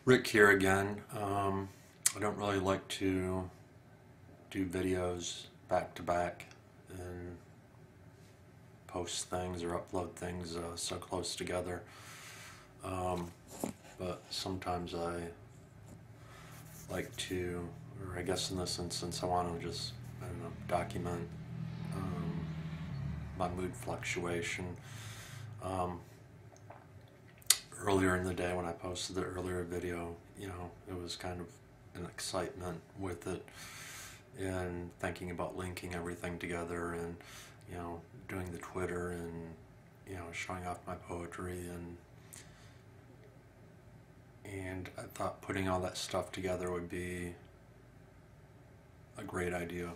Rick here again. I don't really like to do videos back to back and post things or upload things so close together. But sometimes I like to, or I guess in this instance I want to just, I don't know, document my mood fluctuation. Earlier in the day when I posted the earlier video, it was kind of an excitement with it and thinking about linking everything together and, doing the Twitter and, showing off my poetry and I thought putting all that stuff together would be a great idea.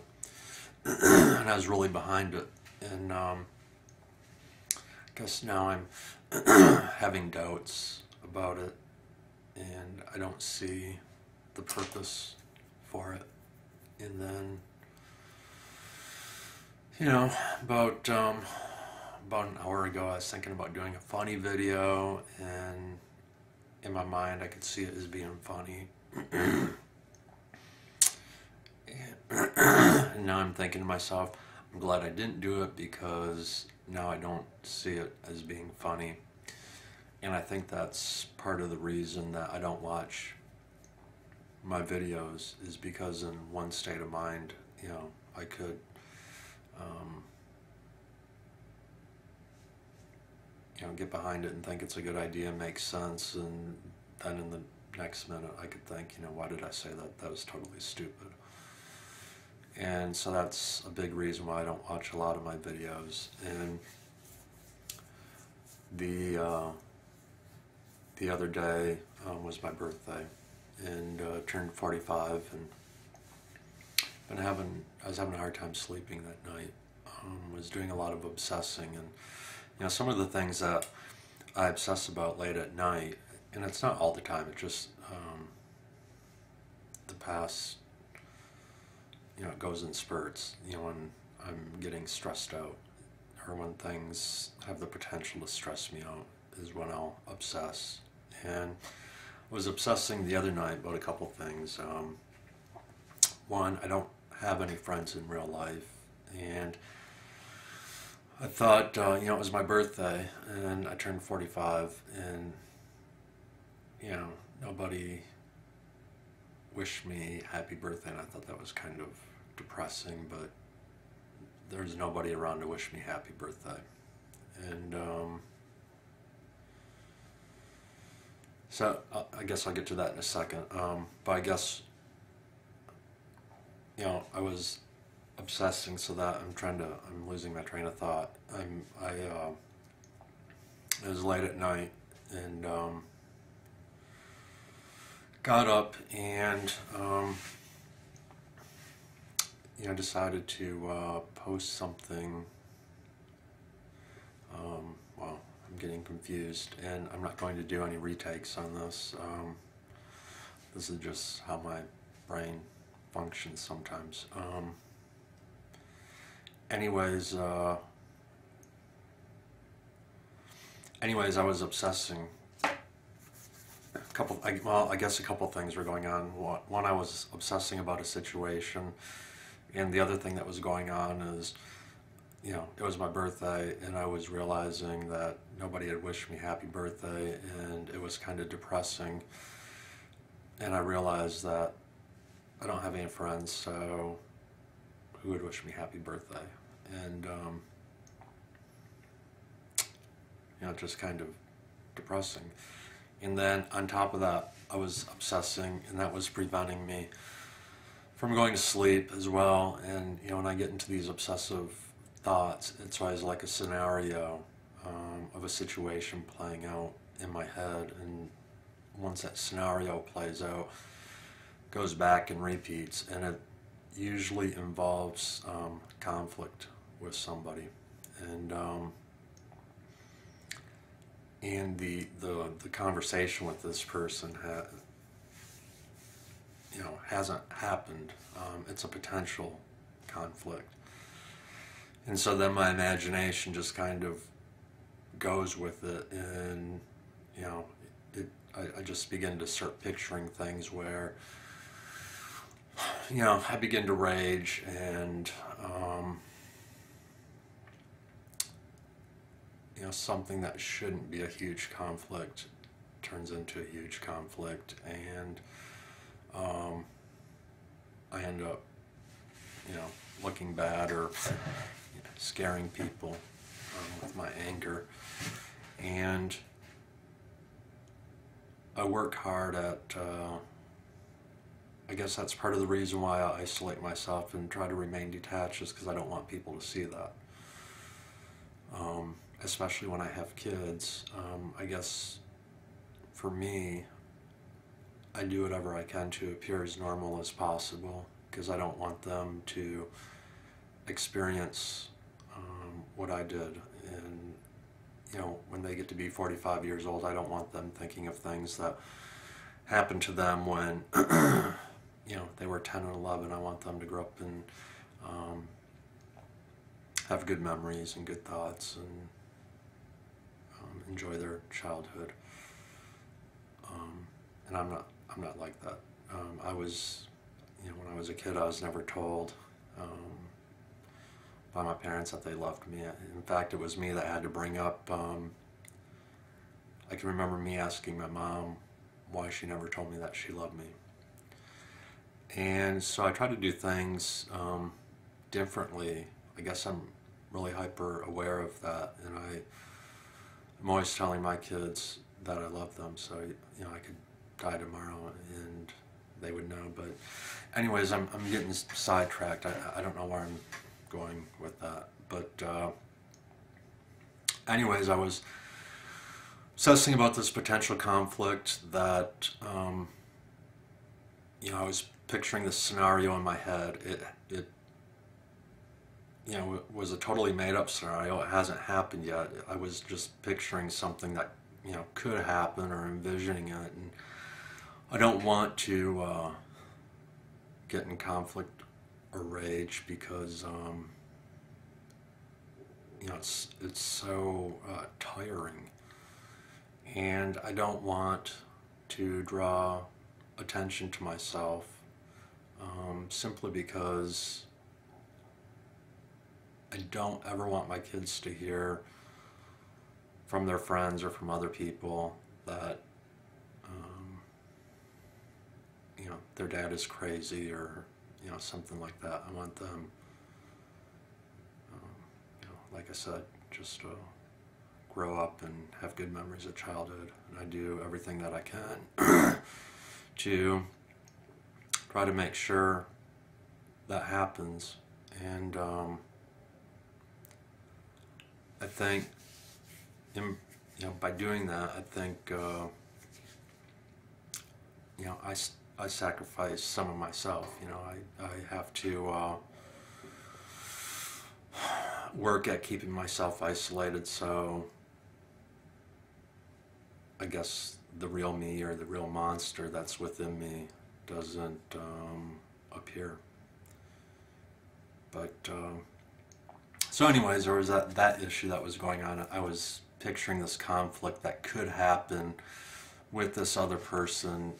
And I was really behind it. And I guess now I'm having doubts about it, and I don't see the purpose for it. And then, about an hour ago, I was thinking about doing a funny video, and in my mind, I could see it as being funny. And now I'm thinking to myself, I'm glad I didn't do it because now I don't see it as being funny. And I think that's part of the reason that I don't watch my videos, is because in one state of mind, I could get behind it and think it's a good idea, makes sense, and then in the next minute I could think, why did I say that? That was totally stupid. And so that's a big reason why I don't watch a lot of my videos. And the other day was my birthday, and turned 45, and I was having a hard time sleeping that night. Was doing a lot of obsessing, and some of the things that I obsess about late at night, and it's not all the time, it's just the past, it goes in spurts, when I'm getting stressed out or when things have the potential to stress me out is when I'll obsess. And I was obsessing the other night about a couple things. One, I don't have any friends in real life, and I thought, it was my birthday, and I turned 45, and, nobody wished me happy birthday, and I thought that was kind of depressing, but there's nobody around to wish me happy birthday. And, so I guess I'll get to that in a second, but I guess, I was obsessing so that I'm losing my train of thought. It was late at night, and got up and decided to post something. Well, I'm getting confused, and I'm not going to do any retakes on this. This is just how my brain functions sometimes. Anyways, I was obsessing. I guess a couple things were going on. One, I was obsessing about a situation, and the other thing that was going on is, it was my birthday, and I was realizing that nobody had wished me happy birthday, and it was kind of depressing. And I realized that I don't have any friends, so who would wish me happy birthday? And just kind of depressing. And then on top of that, I was obsessing, and that was preventing me from going to sleep as well. And when I get into these obsessive thoughts, it's always like a scenario of a situation playing out in my head, and once that scenario plays out, it goes back and repeats, and it usually involves conflict with somebody, and the conversation with this person hasn't happened. It's a potential conflict, and so then my imagination just kind of goes with it, and I just begin to start picturing things where, you know, I begin to rage, and you know, something that shouldn't be a huge conflict turns into a huge conflict, and I end up, you know, looking bad, or you know, scaring people with my anger. And I work hard at, I guess that's part of the reason why I isolate myself and try to remain detached, is because I don't want people to see that. Especially when I have kids. I guess for me, I do whatever I can to appear as normal as possible, because I don't want them to experience what I did. And you know, when they get to be 45 years old, I don't want them thinking of things that happened to them when you know, they were 10 and 11. I want them to grow up and have good memories and good thoughts, and enjoy their childhood. And I'm not like that. I was, you know, when I was a kid, I was never told by my parents that they loved me. In fact, it was me that had to bring up, I can remember me asking my mom why she never told me that she loved me. And so I try to do things differently. I guess I'm really hyper aware of that, and I'm always telling my kids that I love them, so you know, I could die tomorrow and they would know. But anyways, I'm getting sidetracked. I don't know where I'm going with that. But anyways, I was obsessing about this potential conflict that you know, I was picturing this scenario in my head. It you know, it was a totally made-up scenario. It hasn't happened yet. I was just picturing something that, you know, could happen, or envisioning it. And I don't want to get in conflict or rage, because you know, it's so tiring, and I don't want to draw attention to myself, simply because I don't ever want my kids to hear from their friends or from other people that you know, their dad is crazy, or you know, something like that. I want them, you know, like I said, just grow up and have good memories of childhood. And I do everything that I can to try to make sure that happens. And I think, you know, by doing that, I think, you know, I sacrifice some of myself. You know, I have to work at keeping myself isolated, so I guess the real me, or the real monster that's within me, doesn't appear. But so anyways, there was that issue that was going on. I was picturing this conflict that could happen with this other person.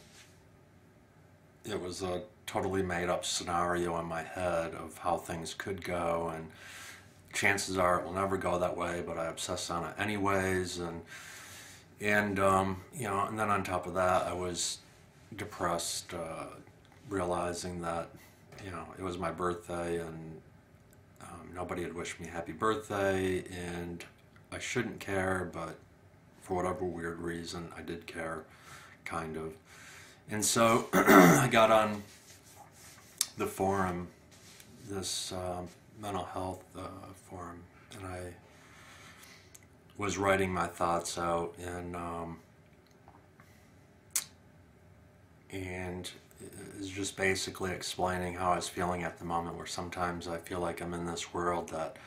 It was a totally made up scenario in my head of how things could go, and chances are it will never go that way, but I obsess on it anyways. And you know, and then on top of that, I was depressed, realizing that, you know, it was my birthday, and nobody had wished me happy birthday, and I shouldn't care, but for whatever weird reason, I did care, kind of. And so I got on the forum, this mental health forum, and I was writing my thoughts out, and it's just basically explaining how I was feeling at the moment, where sometimes I feel like I'm in this world that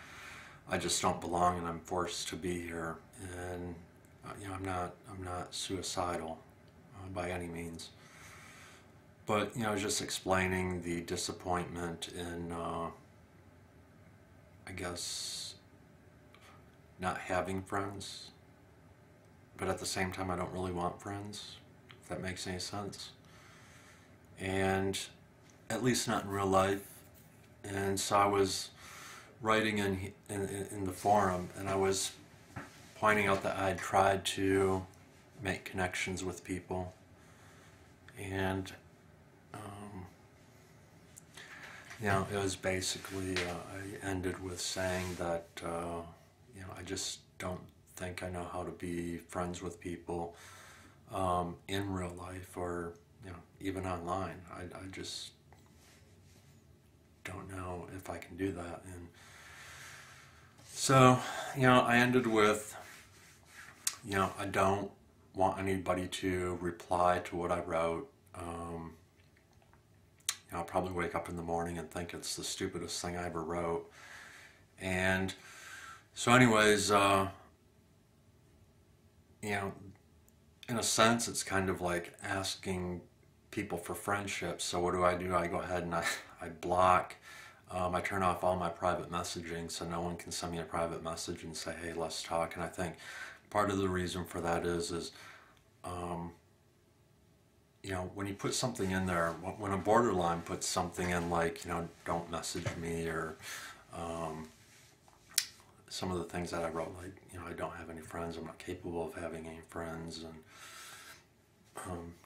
I just don't belong, and I'm forced to be here. And you know, I'm not suicidal by any means, but you know, just explaining the disappointment in I guess not having friends, but at the same time I don't really want friends. that makes any sense. And at least not in real life. And so I was writing in the forum, and I was pointing out that I tried to make connections with people, and you know, it was basically I ended with saying that you know, I just don't think I know how to be friends with people in real life, or you know, even online. I just don't know if I can do that. And so, you know, I ended with, you know, I don't want anybody to reply to what I wrote. You know, I'll probably wake up in the morning and think it's the stupidest thing I ever wrote. And so anyways, you know, in a sense, it's kind of like asking people for friendship. So what do? I go ahead and I block. I turn off all my private messaging, so no one can send me a private message and say, hey, let's talk. And I think part of the reason for that is you know, when you put something in there, when a borderline puts something in like, you know, don't message me, or some of the things that I wrote, like, you know, I don't have any friends, I'm not capable of having any friends, and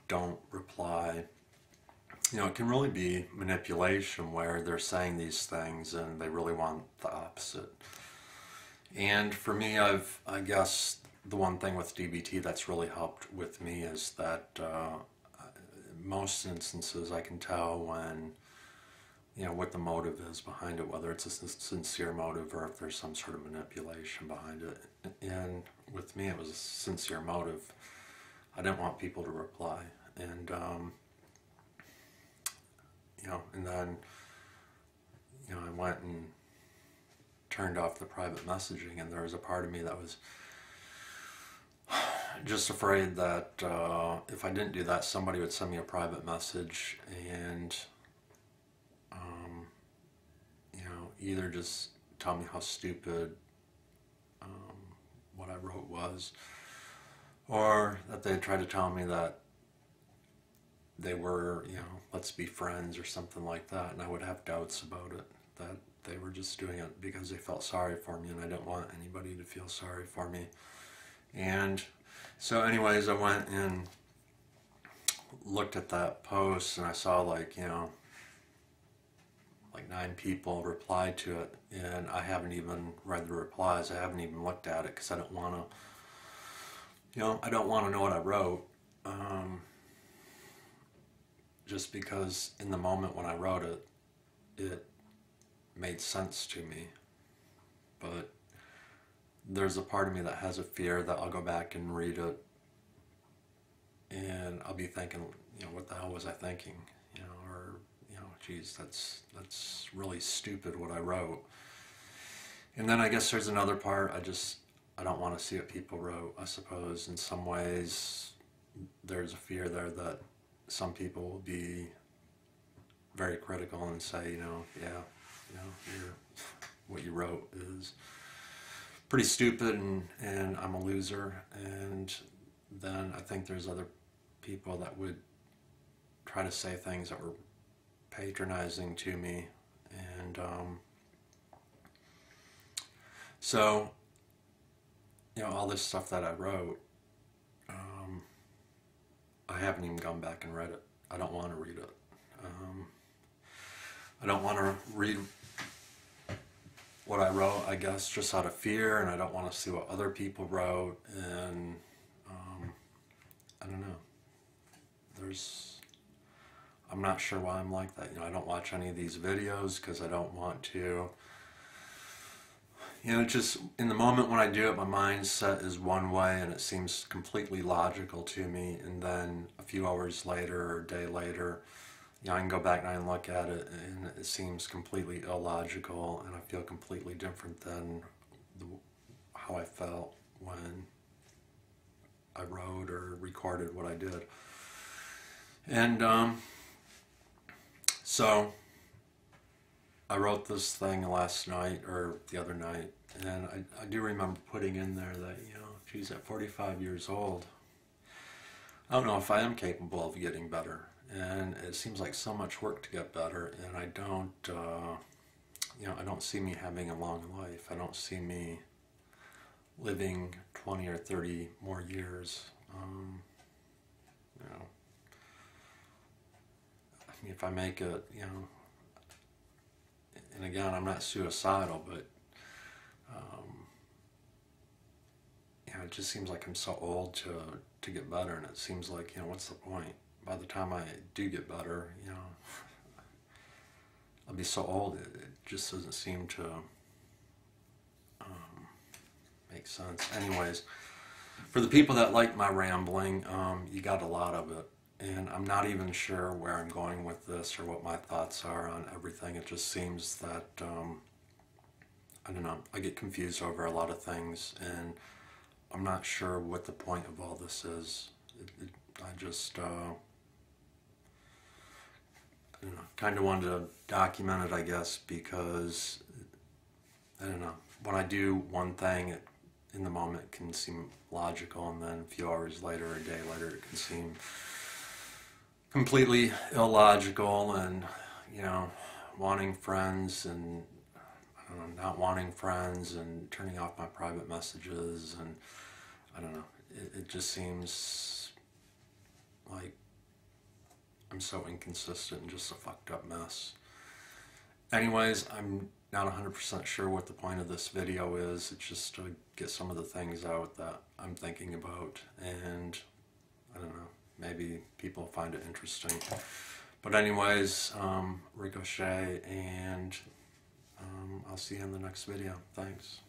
don't reply. You know, it can really be manipulation where they're saying these things and they really want the opposite. And for me, I guess the one thing with DBT that's really helped with me is that most instances I can tell when, you know, what the motive is behind it, whether it's a sincere motive or if there's some sort of manipulation behind it. And with me, it was a sincere motive. I didn't want people to reply. And, you know, and then, you know, I went and turned off the private messaging, and there was a part of me that was just afraid that if I didn't do that, somebody would send me a private message and, you know, either just tell me how stupid what I wrote was, or that they'd try to tell me that they were, you know, let's be friends or something like that, and I would have doubts about it, that they were just doing it because they felt sorry for me, and I didn't want anybody to feel sorry for me. And so anyways, I went and looked at that post, and I saw, like, you know, like 9 people replied to it, and I haven't even read the replies. I haven't even looked at it because I don't want to, you know, I don't want to know what I wrote, just because in the moment when I wrote it, it made sense to me. But there's a part of me that has a fear that I'll go back and read it and I'll be thinking, you know, what the hell was I thinking? You know, or, you know, geez, that's really stupid what I wrote. And then I guess there's another part, I don't want to see what people wrote. I suppose in some ways there's a fear there that some people will be very critical and say, you know, yeah, you know, what you wrote is pretty stupid, and I'm a loser. And then I think there's other people that would try to say things that were patronizing to me. And so, you know, all this stuff that I wrote, I haven't even gone back and read it. I don't want to read it. I don't want to read what I wrote, I guess, just out of fear, and I don't want to see what other people wrote, and I don't know. I'm not sure why I'm like that. You know, I don't watch any of these videos because I don't want to. You know, just in the moment when I do it, my mindset is one way and it seems completely logical to me, and then a few hours later or a day later, you know, I can go back and I can look at it and it seems completely illogical, and I feel completely different than how I felt when I wrote or recorded what I did. And so I wrote this thing last night or the other night, and I do remember putting in there that, you know, geez, at 45 years old, I don't know if I am capable of getting better. And it seems like so much work to get better, and I don't, I don't see me having a long life. I don't see me living 20 or 30 more years. You know, I mean, if I make it, and again, I'm not suicidal, but it just seems like I'm so old to get better, and it seems like, what's the point? By the time I do get better, I'll be so old, it just doesn't seem to make sense. Anyways, for the people that like my rambling, you got a lot of it. And I'm not even sure where I'm going with this or what my thoughts are on everything. It just seems that, I don't know, I get confused over a lot of things, and I'm not sure what the point of all this is. I just, kind of wanted to document it, I guess, because, I don't know, when I do one thing, in the moment it can seem logical, and then a few hours later, a day later, it can seem completely illogical, and, wanting friends, and, I don't know, not wanting friends, and turning off my private messages, and, I don't know, it just seems like I'm so inconsistent and just a fucked up mess. Anyways, I'm not 100% sure what the point of this video is. It's just to get some of the things out that I'm thinking about, and I don't know, maybe people find it interesting. But anyways, Ricochet, and I'll see you in the next video. Thanks.